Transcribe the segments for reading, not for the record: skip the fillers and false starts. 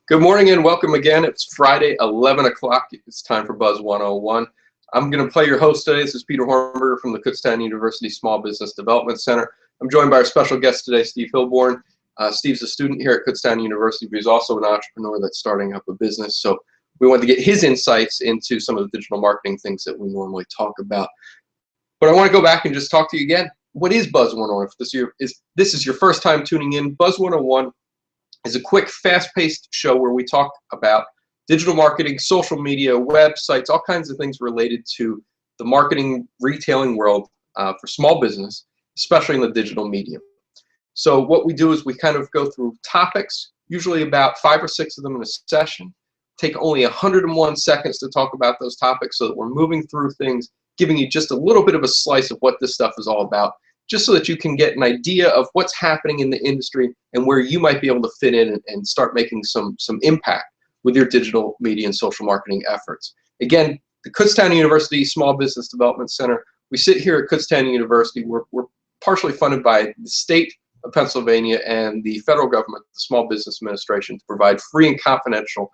Good morning and welcome again. It's Friday, 11 o'clock. It's time for Buzz 101. I'm going to play your host today. This is Peter Hornberger from the Kutztown University Small Business Development Center. I'm joined by our special guest today, Steve Hilborn. Steve's a student here at Kutztown University, but he's also an entrepreneur that's starting up a business. So we wanted to get his insights into some of the digital marketing things that we normally talk about. But I want to go back and just talk to you again. What is Buzz 101? If this is your first time tuning in, Buzz 101 is a quick, fast-paced show where we talk about digital marketing, social media, websites, all kinds of things related to the marketing, retailing world for small business, especially in the digital medium. So what we do is we kind of go through topics, usually about 5 or 6 of them in a session, take only 101 seconds to talk about those topics so that we're moving through things, giving you just a little bit of a slice of what this stuff is all about, just so that you can get an idea of what's happening in the industry and where you might be able to fit in and start making some impact with your digital media and social marketing efforts. Again, the Kutztown University Small Business Development Center, we sit here at Kutztown University. We're partially funded by the state of Pennsylvania and the federal government, the Small Business Administration, to provide free and confidential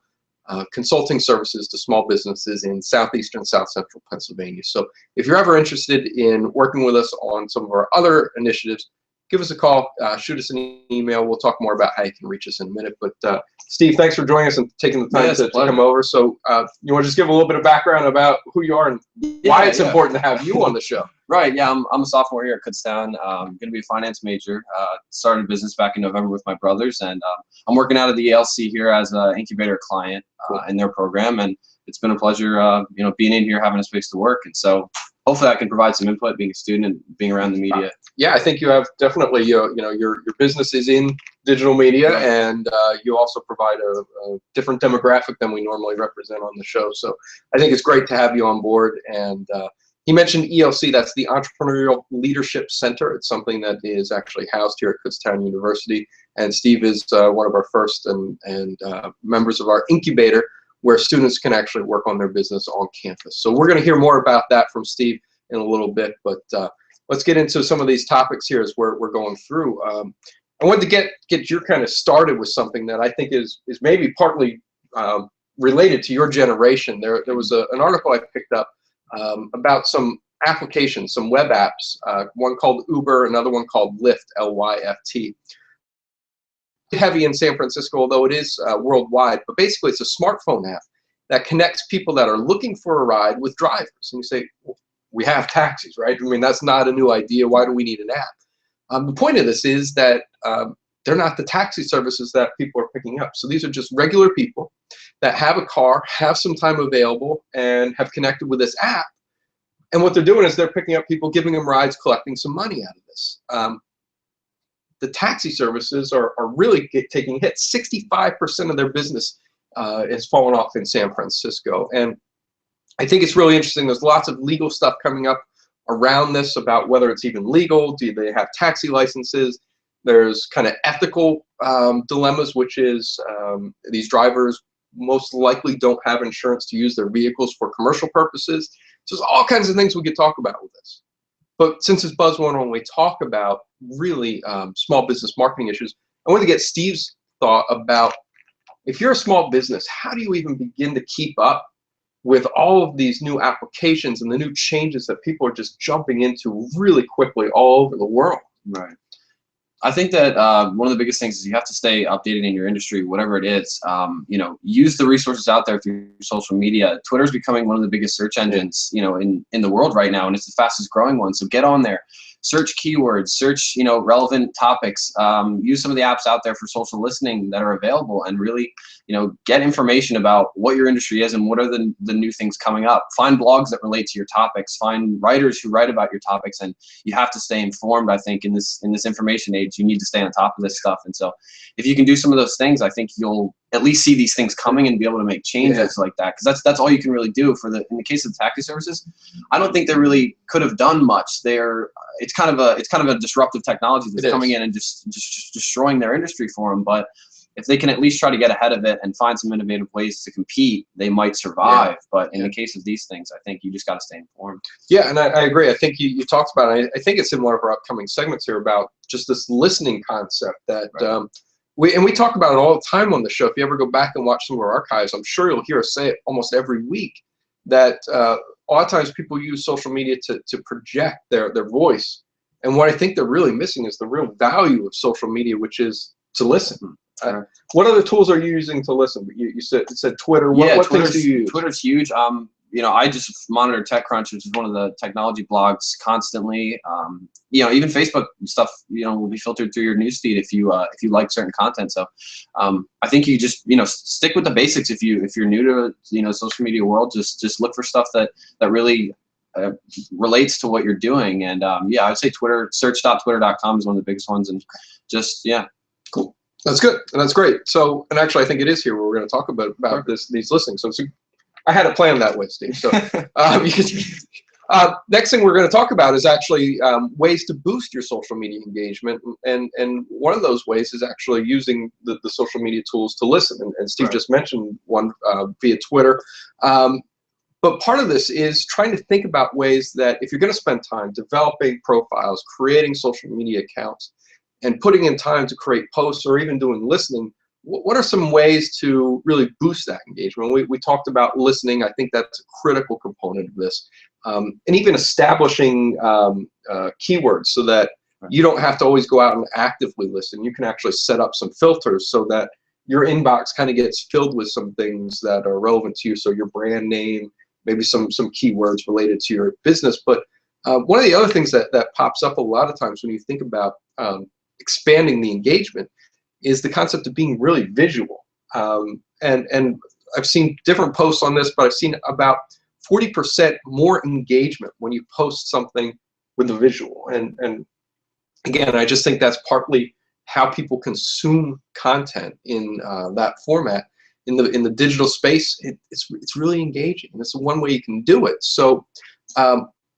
consulting services to small businesses in southeastern, south central Pennsylvania. So if you're ever interested in working with us on some of our other initiatives, give us a call, shoot us an email. We'll talk more about how you can reach us in a minute. But Steve, thanks for joining us and taking the time to come over. So you want to just give a little bit of background about who you are and why it's important to have you on the show? Right, yeah, I'm a sophomore here at Kutztown. I'm going to be a finance major. Started a business back in November with my brothers, and I'm working out of the ELC here as an incubator client in their program, and it's been a pleasure, being in here, having a space to work, and so hopefully I can provide some input, being a student and being around the media. Yeah, I think you have definitely, your business is in digital media, and you also provide a different demographic than we normally represent on the show. So I think it's great to have you on board. And he mentioned ELC, that's the Entrepreneurial Leadership Center. It's something that is actually housed here at Kutztown University. And Steve is one of our first and members of our incubator, where students can actually work on their business on campus. So we're going to hear more about that from Steve in a little bit, but let's get into some of these topics here as we're going through. I wanted to get your kind of started with something that I think is maybe partly related to your generation. There was an article I picked up about some applications, some web apps, one called Uber, another one called Lyft, L-Y-F-T. Heavy in San Francisco, although it is worldwide, but basically it's a smartphone app that connects people that are looking for a ride with drivers. And you say, well, we have taxis, right? I mean, that's not a new idea. Why do we need an app? The point of this is that they're not the taxi services that people are picking up. So these are just regular people that have a car, have some time available, and have connected with this app. And what they're doing is they're picking up people, giving them rides, collecting some money out of this. The taxi services are really taking hits. 65% of their business has fallen off in San Francisco. And I think it's really interesting. There's lots of legal stuff coming up around this about whether it's even legal. Do they have taxi licenses? There's kind of ethical dilemmas, which is these drivers most likely don't have insurance to use their vehicles for commercial purposes. So there's all kinds of things we could talk about with this. But since it's Buzz 101, we talk about really small business marketing issues. I want to get Steve's thought about, if you're a small business, how do you even begin to keep up with all of these new applications and the new changes that people are just jumping into really quickly all over the world? Right. I think that one of the biggest things is you have to stay updated in your industry, whatever it is. Use the resources out there through social media. Twitter is becoming one of the biggest search engines, in the world right now, and it's the fastest growing one. So get on there, search keywords, search, relevant topics. Use some of the apps out there for social listening that are available, and really, get information about what your industry is and what are the new things coming up. Find blogs that relate to your topics. Find writers who write about your topics, and you have to stay informed. I think in this information age, you need to stay on top of this stuff. And so if you can do some of those things, I think you'll at least see these things coming and be able to make changes like that, because that's all you can really do. In the case of the taxi services, I don't think they really could have done much. It's kind of a disruptive technology that's coming in and just destroying their industry for them. But if they can at least try to get ahead of it and find some innovative ways to compete, they might survive. But in the case of these things, I think you just got to stay informed. Yeah, and I agree. I think you talked about it. I think it's in one of our upcoming segments here about just this listening concept that we talk about it all the time on the show. If you ever go back and watch some of our archives, I'm sure you'll hear us say it almost every week, that a lot of times people use social media to project their voice. And what I think they're really missing is the real value of social media, which is to listen. What other tools are you using to listen? You said Twitter. What things do you use? Twitter's huge. You know, I just monitor TechCrunch, which is one of the technology blogs, constantly. You know, even Facebook stuff, you know, will be filtered through your newsfeed if you like certain content. So, I think you just, you know, stick with the basics. If you're new to, you know, social media world, just look for stuff that really relates to what you're doing. And yeah, I would say Twitter, search.twitter.com is one of the biggest ones, and just cool. That's good, and that's great. So, and actually, I think it is here where we're going to talk about these listings. So I had it planned that way, Steve. So next thing we're going to talk about is actually ways to boost your social media engagement, and one of those ways is actually using the social media tools to listen. And Steve just mentioned one via Twitter. But part of this is trying to think about ways that if you're going to spend time developing profiles, creating social media accounts, and putting in time to create posts or even doing listening, what are some ways to really boost that engagement? We talked about listening. I think that's a critical component of this. And even establishing keywords so that you don't have to always go out and actively listen. You can actually set up some filters so that your inbox kind of gets filled with some things that are relevant to you. So your brand name, maybe some keywords related to your business. But one of the other things that pops up a lot of times when you think about expanding the engagement is the concept of being really visual. And I've seen different posts on this, but I've seen about 40% more engagement when you post something with a visual. And again, I just think that's partly how people consume content in that format. In the digital space, it's really engaging. It's one way you can do it. So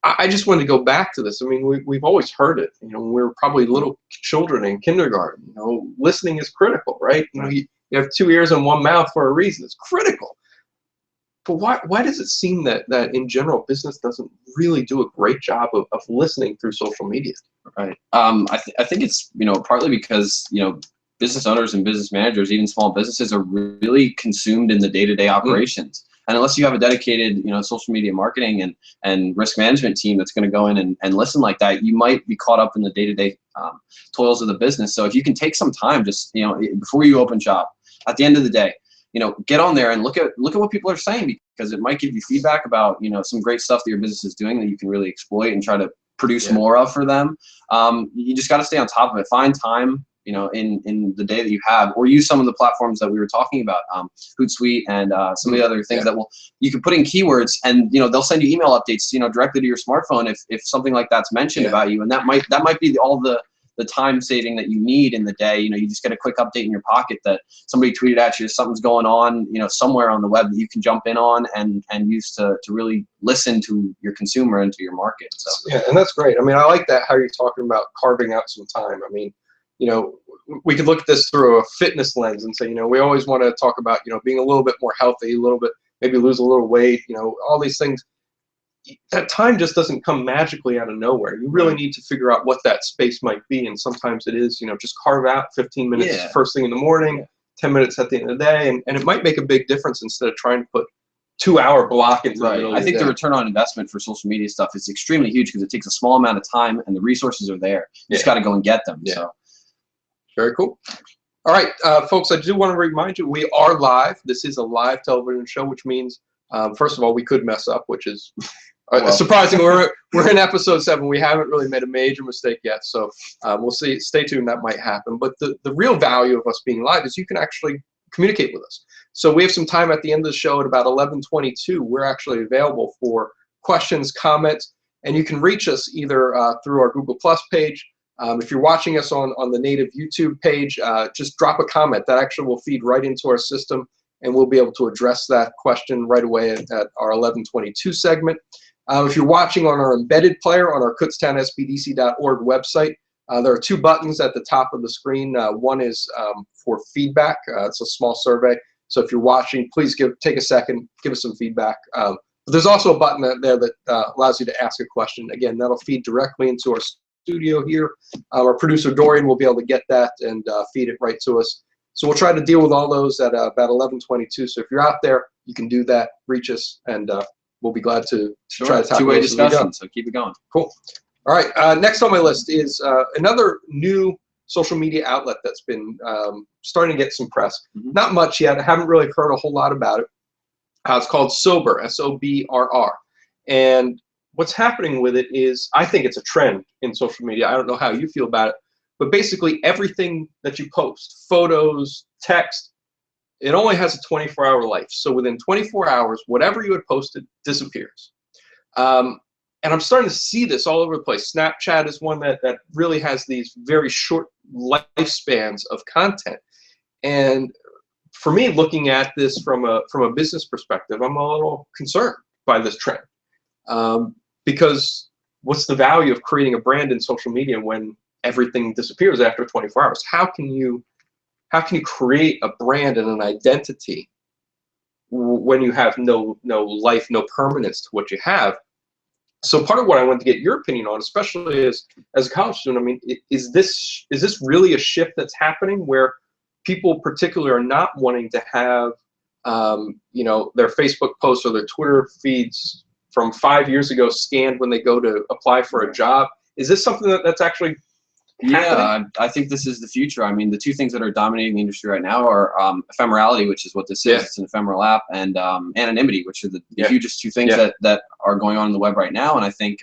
I just wanted to go back to this. I mean, we've always heard it. You know, when we were probably little children in kindergarten. You know, listening is critical, right? You know, you have 2 ears and 1 mouth for a reason. It's critical. But why does it seem that in general business doesn't really do a great job of listening through social media? Right. I think it's, you know, partly because, you know, business owners and business managers, even small businesses, are really consumed in the day-to-day operations. And unless you have a dedicated, you know, social media marketing and risk management team that's going to go in and listen like that, you might be caught up in the day-to-day toils of the business. So if you can take some time, just, you know, before you open shop, at the end of the day, you know, get on there and look at what people are saying, because it might give you feedback about, you know, some great stuff that your business is doing that you can really exploit and try to produce more of for them. You just got to stay on top of it. Find time, you know, in the day that you have, or use some of the platforms that we were talking about, Hootsuite and some of the other things that you can put in keywords, and, you know, they'll send you email updates, you know, directly to your smartphone if something like that's mentioned about you, and that might be all the time saving that you need in the day. You know, you just get a quick update in your pocket that somebody tweeted at you, something's going on, you know, somewhere on the web that you can jump in on and use to really listen to your consumer and to your market. So yeah, and that's great. I mean, I like that how you're talking about carving out some time. I mean, you know, we could look at this through a fitness lens and say, you know, we always want to talk about, you know, being a little bit more healthy, a little bit, maybe lose a little weight, you know, all these things. That time just doesn't come magically out of nowhere. You really need to figure out what that space might be. And sometimes it is, you know, just carve out 15 minutes first thing in the morning, 10 minutes at the end of the day. And it might make a big difference instead of trying to put 2-hour block into the middle of the day. I think the return on investment for social media stuff is extremely huge because it takes a small amount of time and the resources are there. You just got to go and get them. So. Very cool. All right, folks, I do want to remind you, we are live. This is a live television show, which means, first of all, we could mess up, which is surprising. We're in episode 7. We haven't really made a major mistake yet, so we'll see. Stay tuned. That might happen. But the real value of us being live is you can actually communicate with us. So we have some time at the end of the show at about 11:22. We're actually available for questions, comments, and you can reach us either through our Google Plus page. If you're watching us on the native YouTube page, just drop a comment. That actually will feed right into our system, and we'll be able to address that question right away at our 11:22 segment. If you're watching on our embedded player on our kutztownsbdc.org website, there are 2 buttons at the top of the screen. One is for feedback. It's a small survey. So if you're watching, please take a second, give us some feedback. But there's also a button there that allows you to ask a question. Again, that'll feed directly into our studio here. Our producer Dorian will be able to get that and feed it right to us. So we'll try to deal with all those at about 11:22. So if you're out there, you can do that. Reach us, and we'll be glad to try to talk. Two-way discussion, so keep it going. Cool. All right. Next on my list is another new social media outlet that's been starting to get some press. Not much yet. I haven't really heard a whole lot about it. It's called Sobrr, S-O-B-R-R. And what's happening with it is, I think it's a trend in social media. I don't know how you feel about it, but basically everything that you post, photos, text, it only has a 24-hour life. So within 24 hours, whatever you had posted disappears. And I'm starting to see this all over the place. Snapchat is one that really has these very short lifespans of content. And for me, looking at this from a business perspective, I'm a little concerned by this trend. Because what's the value of creating a brand in social media when everything disappears after 24 hours? How can you create a brand and an identity when you have no life, no permanence to what you have? So part of what I wanted to get your opinion on, especially as a college student, I mean, is this really a shift that's happening where people particularly are not wanting to have their Facebook posts or their Twitter feeds from 5 years ago scanned when they go to apply for a job? Is this something that's actually happening? I think this is the future. I mean, the two things that are dominating the industry right now are ephemerality, which is what this is. It's an ephemeral app, and anonymity, which are the hugest two things that are going on in the web right now. And I think,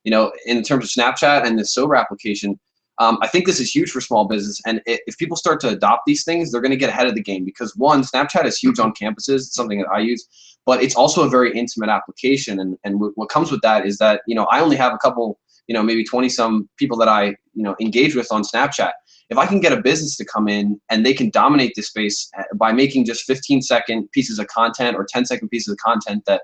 in terms of Snapchat and the Sobrr application, I think this is huge for small business. And if people start to adopt these things, they're going to get ahead of the game, because one, Snapchat is huge on campuses. It's something that I use, but it's also a very intimate application. And what comes with that is that, I only have a couple, maybe 20 some people that I, engage with on Snapchat. If I can get a business to come in and they can dominate this space by making just 15-second pieces of content or 10-second pieces of content that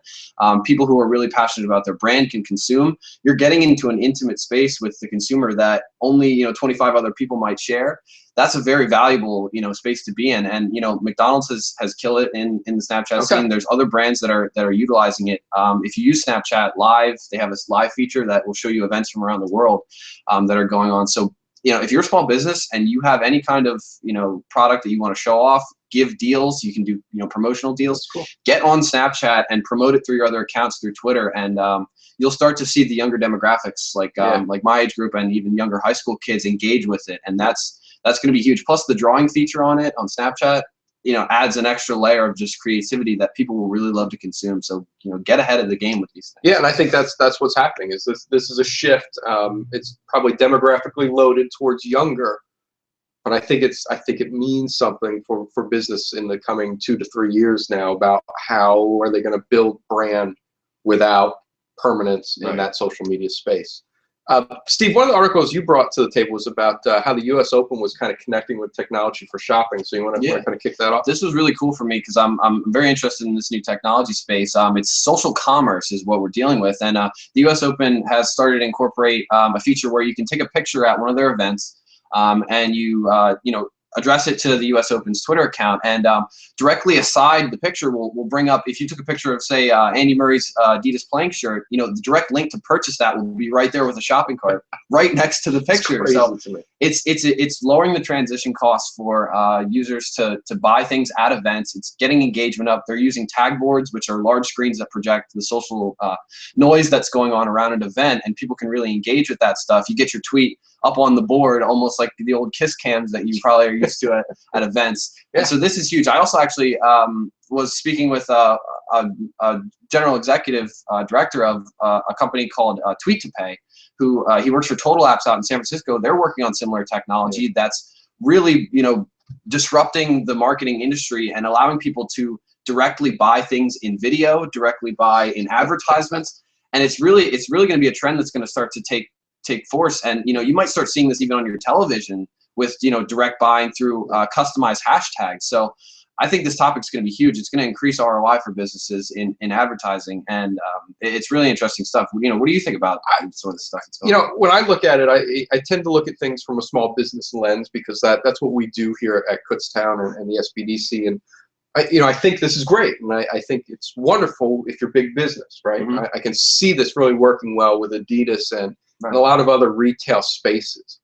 people who are really passionate about their brand can consume, you're getting into an intimate space with the consumer that only 25 other people might share. That's a very valuable space to be in. And McDonald's has killed it in the Snapchat scene. There's other brands that are utilizing it. If you use Snapchat Live, they have this live feature that will show you events from around the world that are going on. So if you're a small business and you have any kind of product that you want to show off, give deals, you can do promotional deals. Cool. Get on Snapchat and promote it through your other accounts through Twitter, and you'll start to see the younger demographics, like my age group and even younger high school kids, engage with it, and that's going to be huge. Plus the drawing feature on it on Snapchat, adds an extra layer of just creativity that people will really love to consume. So, get ahead of the game with these things. Yeah, and I think that's what's happening. Is this is a shift. It's probably demographically loaded towards younger, but I think it means something for business in the coming 2 to 3 years now about how are they going to build brand without permanence in that social media space. Steve, one of the articles you brought to the table was about how the U.S. Open was kind of connecting with technology for shopping. So you want to kind of kick that off? This was really cool for me because I'm very interested in this new technology space. It's social commerce is what we're dealing with, and the U.S. Open has started to incorporate a feature where you can take a picture at one of their events, and you address it to the U.S. Open's Twitter account, and directly aside the picture will bring up, if you took a picture of, say, Andy Murray's Adidas playing shirt, the direct link to purchase that will be right there with a shopping cart right next to the picture. So it's lowering the transition costs for users to buy things at events. It's getting engagement up. They're using tag boards, which are large screens that project the social noise that's going on around an event, and people can really engage with that stuff. You get your tweet up on the board, almost like the old kiss cams that you probably are used to at events. And so this is huge. I also actually was speaking with a general executive director of a company called Tweet to Pay, who he works for Total Apps out in San Francisco. They're working on similar technology that's really disrupting the marketing industry and allowing people to directly buy things in video, directly buy in advertisements. And it's really going to be a trend that's going to start to take force. And you might start seeing this even on your television with direct buying through customized hashtags. So I think this topic's going to be huge. It's going to increase ROI for businesses in advertising, and it's really interesting stuff. What do you think about some of this stuff? When I look at it, I tend to look at things from a small business lens, because that's what we do here at Kutztown and the SBDC. And I think this is great, and I think it's wonderful if you're big business, right? Mm-hmm. I can see this really working well with Adidas and a lot of other retail spaces.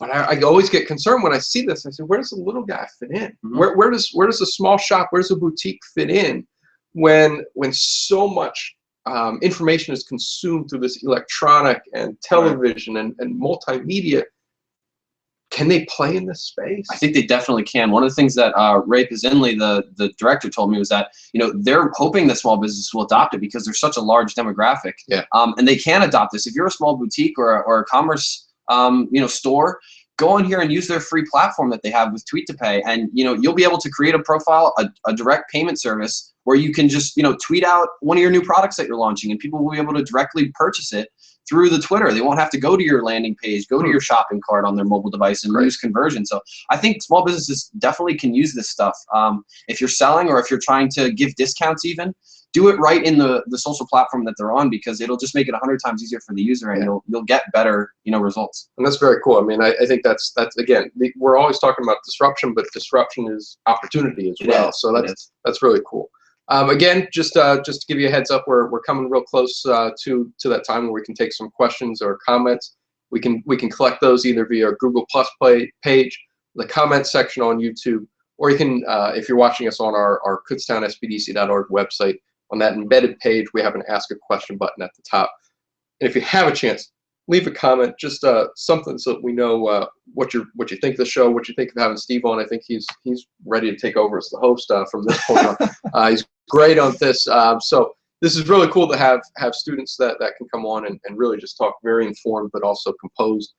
But I always get concerned when I see this. I say, where does the little guy fit in? Mm-hmm. Where does a small shop, where's a boutique fit in when so much information is consumed through this electronic and television and multimedia? Can they play in this space? I think they definitely can. One of the things that Ray Pizzinley, the director, told me was that, you know, they're hoping that small businesses will adopt it because there's such a large demographic. Yeah. And they can adopt this. If you're a small boutique or a commerce, you know, store, go on here and use their free platform that they have with Tweet to Pay, and you know, you'll be able to create a profile, a direct payment service where you can just, you know, tweet out one of your new products that you're launching, and people will be able to directly purchase it through the Twitter. They won't have to go to your landing page, go to your shopping cart on their mobile device and use conversion. So I think small businesses definitely can use this stuff. If you're selling or if you're trying to give discounts even, do it right in the social platform that they're on, because it'll just make it 100 times easier for the user, and you'll get better, you know, results. And that's very cool. I mean, I think that's again, we're always talking about disruption, but disruption is opportunity as well. So that's really cool. Again, just to give you a heads up, we're coming real close to that time where we can take some questions or comments. We can collect those either via our Google Plus page, the comment section on YouTube, or you can, if you're watching us on our KutztownSBDC.org website, on that embedded page, we have an Ask a Question button at the top. And if you have a chance, leave a comment, just something so that we know what you think of the show, what you think of having Steve on. I think he's ready to take over as the host from this point on. He's great on this. So this is really cool to have students that can come on and really just talk very informed, but also composed.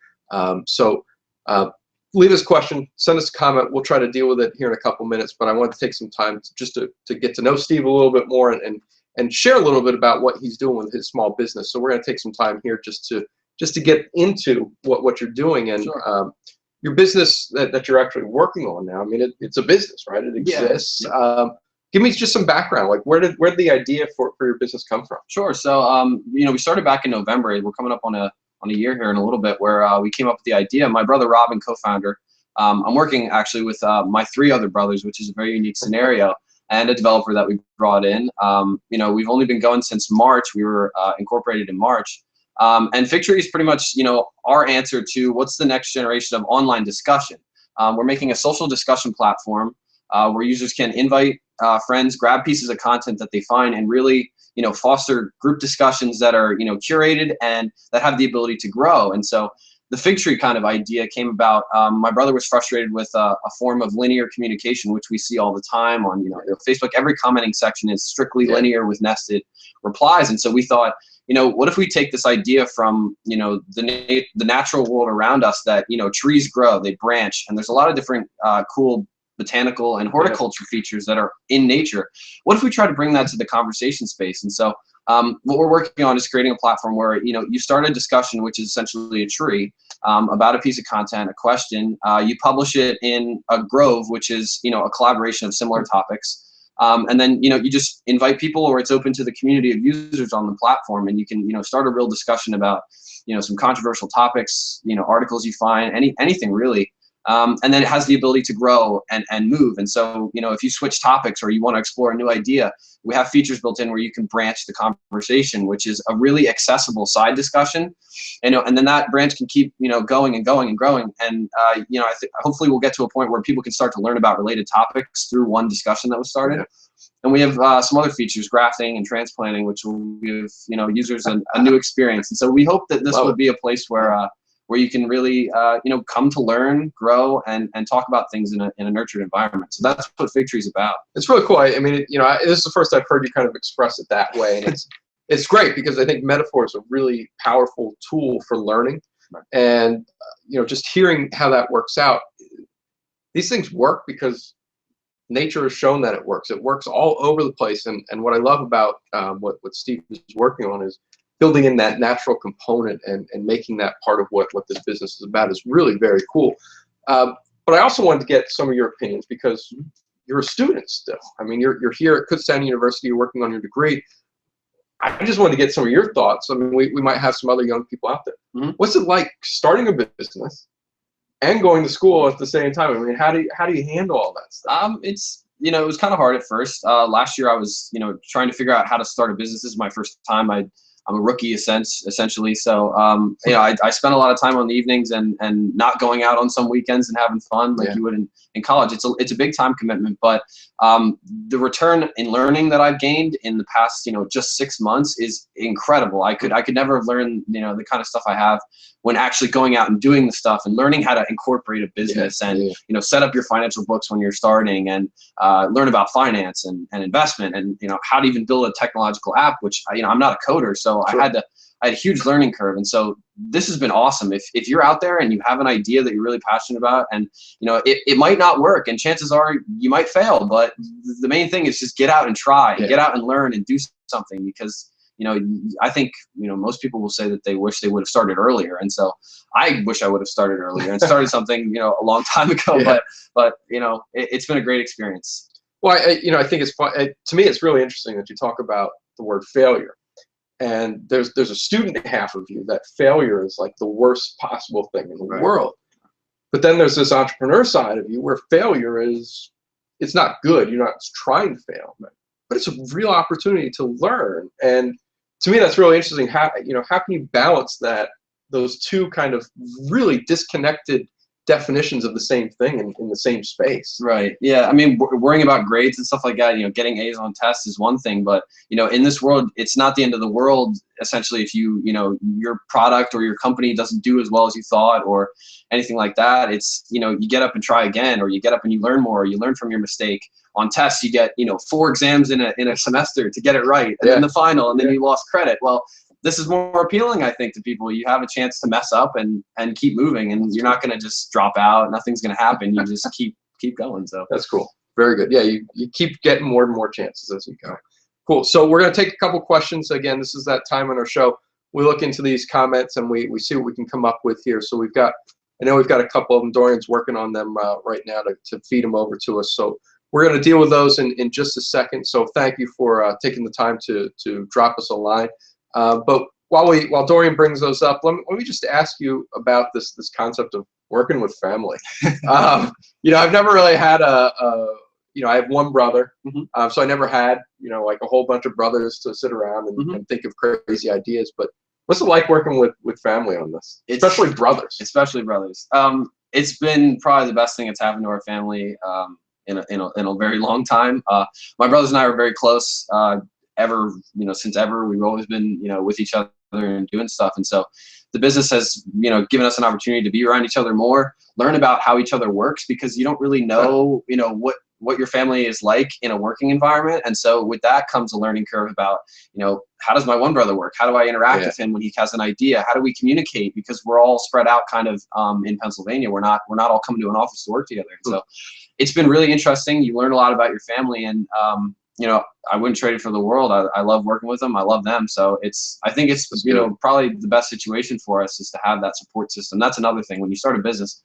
Leave us a question, send us a comment. We'll try to deal with it here in a couple minutes, but I want to take some time to get to know Steve a little bit more and share a little bit about what he's doing with his small business. So we're going to take some time here just to get into what you're doing and your business that you're actually working on now. I mean, it's a business, right? It exists. Yeah. Give me just some background. Like, where did the idea for your business come from? Sure. So, you know, we started back in November. We're coming up on a year here in a little bit, where we came up with the idea. My brother Robin, co-founder. I'm working actually with my 3 other brothers, which is a very unique scenario, and a developer that we brought in. You know, we've only been going since March. We were incorporated in March. And FigTree is pretty much, you know, our answer to what's the next generation of online discussion. We're making a social discussion platform where users can invite friends, grab pieces of content that they find, and really, you know, foster group discussions that are, you know, curated and that have the ability to grow. And so the FigTree kind of idea came about. My brother was frustrated with a form of linear communication, which we see all the time on, you know, Facebook. Every commenting section is strictly linear with nested replies. And so we thought, you know, what if we take this idea from, you know, the natural world around us, that, you know, trees grow, they branch, and there's a lot of different cool botanical and horticulture features that are in nature. What if we try to bring that to the conversation space? And so what we're working on is creating a platform where, you know, you start a discussion, which is essentially a tree, about a piece of content, a question. You publish it in a grove, which is, you know, a collaboration of similar topics. And then, you know, you just invite people, or it's open to the community of users on the platform, and you can, you know, start a real discussion about, you know, some controversial topics, you know, articles you find, anything really. And then it has the ability to grow and move. And so, you know, if you switch topics or you want to explore a new idea, we have features built in where you can branch the conversation, which is a really accessible side discussion. And then that branch can keep, you know, going and going and growing. And, you know, I think hopefully we'll get to a point where people can start to learn about related topics through one discussion that was started. And we have some other features, grafting and transplanting, which will give, you know, users a new experience. And so we hope that this will be a place where you can really, you know, come to learn, grow, and talk about things in a nurtured environment. So that's what FigTree is about. It's really cool. I mean, you know, this is the first I've heard you kind of express it that way, and it's great, because I think metaphor is a really powerful tool for learning, and you know, just hearing how that works out. These things work because nature has shown that it works. It works all over the place, and what I love about what Steve is working on is building in that natural component and making that part of what this business is about is really very cool. But I also wanted to get some of your opinions, because you're a student still. I mean, you're here at Kutztown University, you're working on your degree. I just wanted to get some of your thoughts. I mean, we might have some other young people out there. What's it like starting a business and going to school at the same time? I mean, how do you handle all that stuff? It's, you know, it was kind of hard at first. Last year I was, you know, trying to figure out how to start a business. This is my first time. I I'm a rookie essentially. So, you know, I spend a lot of time on the evenings and not going out on some weekends and having fun like you would in college. It's a big time commitment, but the return in learning that I've gained in the past, you know, just 6 months is incredible. I could never have learned, you know, the kind of stuff I have when actually going out and doing the stuff and learning how to incorporate a business and, you know, set up your financial books when you're starting and learn about finance and investment and, you know, how to even build a technological app, which, you know, I'm not a coder. So I had a huge learning curve. And so this has been awesome. If you're out there and you have an idea that you're really passionate about and, you know, it might not work and chances are you might fail, but the main thing is just get out and try, get out and learn and do something because, you know, I think, you know, most people will say that they wish they would have started earlier. And so I wish I would have started earlier and started something, you know, a long time ago, but you know, it's been a great experience. Well, you know, I think it's fun. To me, it's really interesting that you talk about the word failure. And there's a student half of you that failure is like the worst possible thing in the world. But then there's this entrepreneur side of you where failure is, it's not good. You're not trying to fail, but it's a real opportunity to learn. And to me, that's really interesting. How, you know, how can you balance those two kind of really disconnected definitions of the same thing in the same space? Right. Yeah. I mean, worrying about grades and stuff like that, you know, getting A's on tests is one thing, but, you know, in this world, it's not the end of the world. Essentially, if you know, your product or your company doesn't do as well as you thought or anything like that, it's, you know, you get up and try again, or you get up and you learn more, or you learn from your mistake. On tests, you get, you know, 4 exams in a semester to get it right. And then the final, and then you lost credit. Well, this is more appealing, I think, to people. You have a chance to mess up and keep moving, and you're not going to just drop out. Nothing's going to happen. You just keep going. So that's cool. Very good. Yeah, you keep getting more and more chances as you go. Cool. So we're going to take a couple questions. Again, this is that time on our show. We look into these comments and we see what we can come up with here. So I know we've got a couple of them. Dorian's working on them right now to feed them over to us. So we're going to deal with those in just a second. So thank you for taking the time to drop us a line. But while Dorian brings those up, let me just ask you about this concept of working with family. You know, I've never really had you know, I have one brother, so I never had, you know, like a whole bunch of brothers to sit around and think of crazy ideas. But what's it like working with family on this, especially brothers? Especially brothers. It's been probably the best thing that's happened to our family in a very long time. My brothers and I are very close. Ever, you know, since ever, we've always been, you know, with each other and doing stuff. And so the business has, you know, given us an opportunity to be around each other more, learn about how each other works, because you don't really know, you know, what your family is like in a working environment. And so with that comes a learning curve about, you know, how does my one brother work? How do I interact with him when he has an idea? How do we communicate? Because we're all spread out kind of in Pennsylvania. We're not all coming to an office to work together. So it's been really interesting. You learn a lot about your family, and you know, I wouldn't trade it for the world. I love working with them. I love them. So I think it's, you know, probably the best situation for us is to have that support system. That's another thing. When you start a business,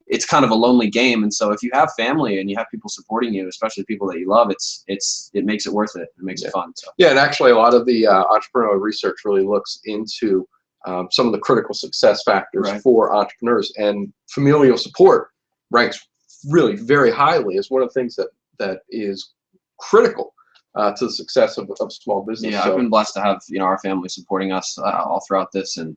it's kind of a lonely game. And so if you have family and you have people supporting you, especially people that you love, it makes it worth it. It makes it fun. So. Yeah. And actually a lot of the entrepreneurial research really looks into some of the critical success factors for entrepreneurs, and familial support ranks really very highly as one of the things that is critical to the success of small business. Yeah, so, I've been blessed to have, you know, our family supporting us all throughout this, and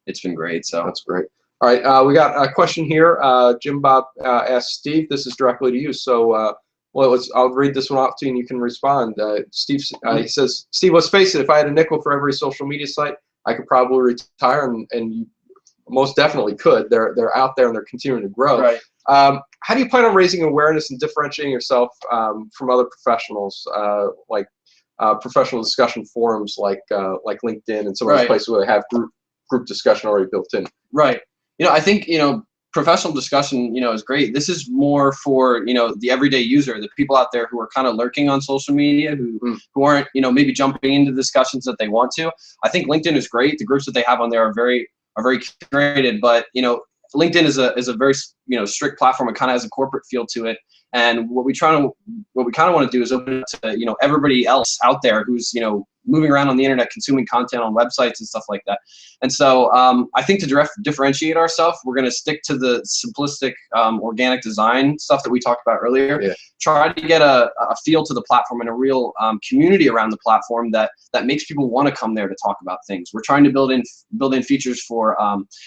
it's been great. So that's great. All right, we got a question here. Jim Bob asks Steve. This is directly to you. So, I'll read this one off to you, and you can respond. Steve, he says, Steve, let's face it. If I had a nickel for every social media site, I could probably retire, and you most definitely could. They're out there and they're continuing to grow. Right. How do you plan on raising awareness and differentiating yourself from other professionals, like professional discussion forums like LinkedIn and some of those places where they have group discussion already built in? Right. You know, I think, you know, professional discussion, you know, is great. This is more for, you know, the everyday user, the people out there who are kind of lurking on social media, who aren't, you know, maybe jumping into discussions that they want to. I think LinkedIn is great. The groups that they have on there are very curated, but, you know, LinkedIn is a very, you know, strict platform. It kind of has a corporate feel to it. And what we kind of want to do is open it to, you know, everybody else out there who's, you know, moving around on the internet, consuming content on websites and stuff like that. And so I think to differentiate ourselves, we're going to stick to the simplistic organic design stuff that we talked about earlier. Yeah. Try to get a feel to the platform and a real community around the platform that makes people want to come there to talk about things. We're trying to build in features for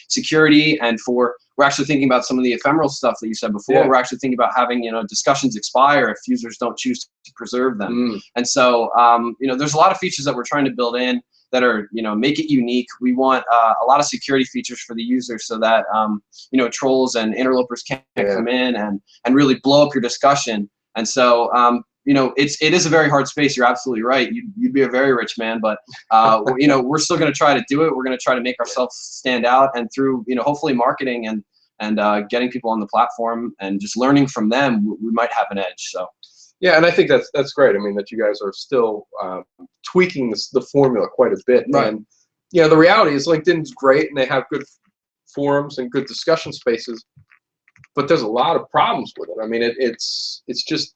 security, and we're actually thinking about some of the ephemeral stuff that you said before. Yeah. We're actually thinking about having, you know, discussions expire if users don't choose to preserve them. And so, you know, there's a lot of features that we're trying to build in that are, you know, make it unique. We want a lot of security features for the users so that, you know, trolls and interlopers can't come in and really blow up your discussion. And so, you know, it is a very hard space. You're absolutely right. You'd be a very rich man, but you know, we're still going to try to do it. We're going to try to make ourselves stand out, and through, you know, hopefully marketing and getting people on the platform and just learning from them, we might have an edge. So. Yeah, and I think that's great. I mean, that you guys are still tweaking the formula quite a bit. Right. And you know, the reality is LinkedIn's great, and they have good forums and good discussion spaces, but there's a lot of problems with it. I mean, it's just,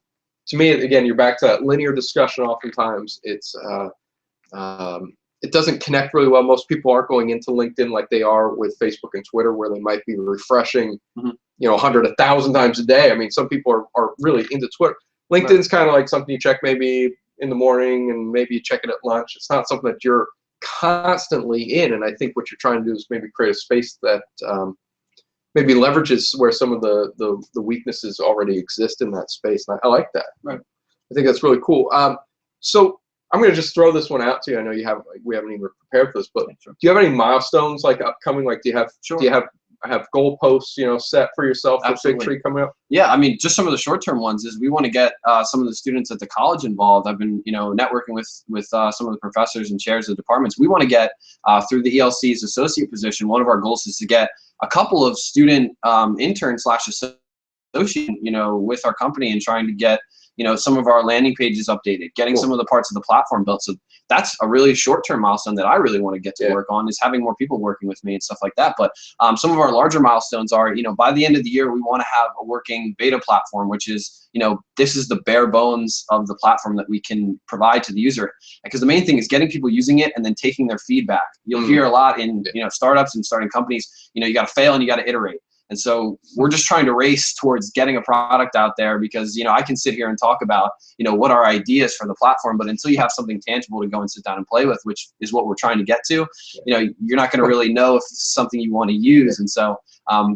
to me, again, you're back to that linear discussion. Oftentimes, it doesn't connect really well. Most people aren't going into LinkedIn like they are with Facebook and Twitter, where they might be refreshing, you know, 100, 1,000 times a day. I mean, some people are really into Twitter. LinkedIn's kind of like something you check maybe in the morning, and maybe you check it at lunch. It's not something that you're constantly in. And I think what you're trying to do is maybe create a space that maybe leverages where some of the weaknesses already exist in that space. And I like that. Right. I think that's really cool. So I'm going to just throw this one out to you. I know we haven't even prepared for this, but do you have any milestones like upcoming? Like, do you have goalposts, you know, set for yourself for FigTree coming up? Yeah, I mean, just some of the short-term ones is we want to get some of the students at the college involved. I've been, you know, networking with some of the professors and chairs of departments. We want to get through the ELC's associate position. One of our goals is to get a couple of student interns / associate, you know, with our company, and trying to get, you know, some of our landing pages updated, getting some of the parts of the platform built. So that's a really short-term milestone that I really want to get to work on, is having more people working with me and stuff like that. But some of our larger milestones are, you know, by the end of the year, we want to have a working beta platform, which is, you know, this is the bare bones of the platform that we can provide to the user. Because the main thing is getting people using it and then taking their feedback. You'll hear a lot in, you know, startups and starting companies, you know, you got to fail and you got to iterate. And so we're just trying to race towards getting a product out there, because, you know, I can sit here and talk about, you know, what our ideas for the platform, but until you have something tangible to go and sit down and play with, which is what we're trying to get to, you know, you're not going to really know if it's something you want to use. And so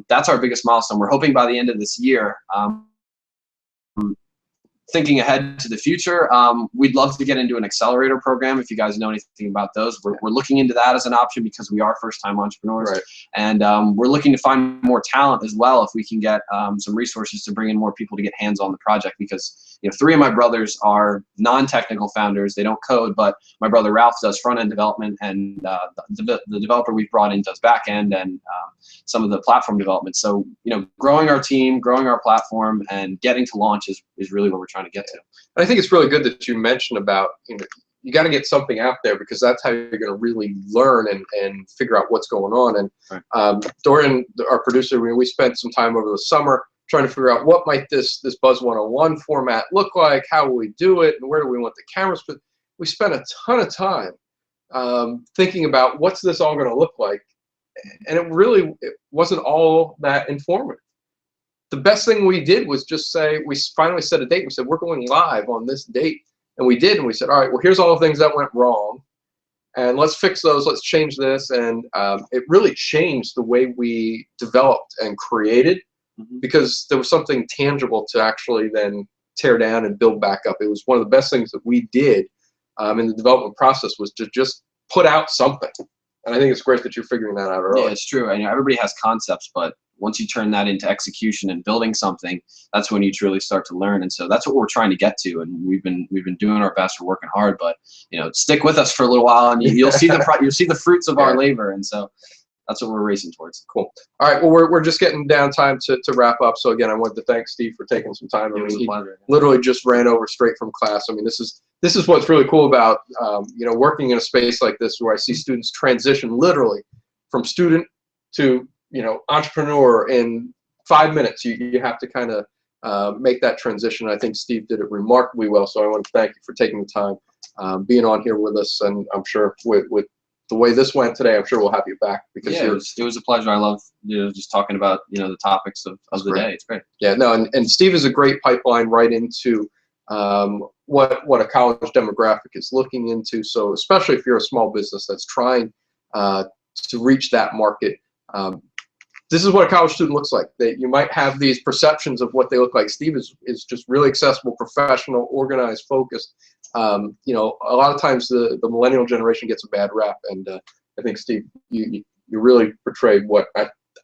that's our biggest milestone. We're hoping by the end of this year, thinking ahead to the future, we'd love to get into an accelerator program. If you guys know anything about those, we're looking into that as an option, because we are first-time entrepreneurs. Right. And we're looking to find more talent as well, if we can get some resources to bring in more people to get hands on the project. Because, you know, 3 of my brothers are non-technical founders. They don't code, but my brother Ralph does front-end development, and the developer we've brought in does back-end and some of the platform development. So, you know, growing our team, growing our platform, and getting to launch is really what we're trying to get to. And I think it's really good that you mentioned about, you know, you got to get something out there, because that's how you're going to really learn and figure out what's going on. And Dorian, our producer, we spent some time over the summer trying to figure out what might this Buzz 101 format look like, how will we do it, and where do we want the cameras. But we spent a ton of time thinking about what's this all going to look like, and it wasn't all that informative. The best thing we did was just say, we finally set a date. We said, we're going live on this date. And we did. And we said, all right, well, here's all the things that went wrong, and let's fix those. Let's change this. And it really changed the way we developed and created, because there was something tangible to actually then tear down and build back up. It was one of the best things that we did in the development process, was to just put out something. And I think it's great that you're figuring that out early. Yeah, it's true. I know everybody has concepts, but once you turn that into execution and building something, that's when you truly start to learn. And so that's what we're trying to get to. And we've been doing our best. We're working hard, but, you know, stick with us for a little while, and you'll see the fruits of our labor. And so that's what we're racing towards. Cool. All right. Well, we're just getting down time to wrap up. So again, I wanted to thank Steve for taking some time. I mean, he literally just ran over straight from class. I mean, this is what's really cool about you know, working in a space like this, where I see students transition literally from student to, you know, entrepreneur in 5 minutes. You have to kind of make that transition. I think Steve did it remarkably well, so I want to thank you for taking the time, being on here with us, and I'm sure with the way this went today, I'm sure we'll have you back, because yeah, it was a pleasure. I love just talking about the topics of the day. It's great. Yeah, no, and Steve is a great pipeline right into what a college demographic is looking into. So especially if you're a small business that's trying to reach that market, this is what a college student looks like. That you might have these perceptions of what they look like. Steve is just really accessible, professional, organized, focused. A lot of times the millennial generation gets a bad rap, and I think, Steve, you really portrayed what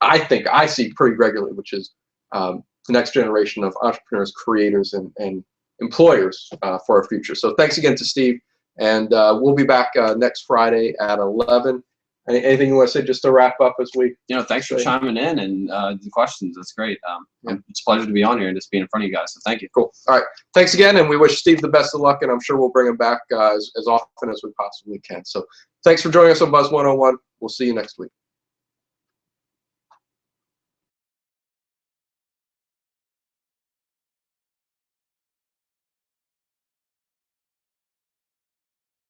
I think I see pretty regularly, which is the next generation of entrepreneurs, creators, and employers for our future. So thanks again to Steve, and we'll be back next Friday at 11. Anything you want to say just to wrap up as we? Thanks for chiming in and the questions. That's great. It's a pleasure to be on here and just being in front of you guys. So thank you. Cool. All right. Thanks again, and we wish Steve the best of luck, and I'm sure we'll bring him back as often as we possibly can. So thanks for joining us on Buzz 101. We'll see you next week.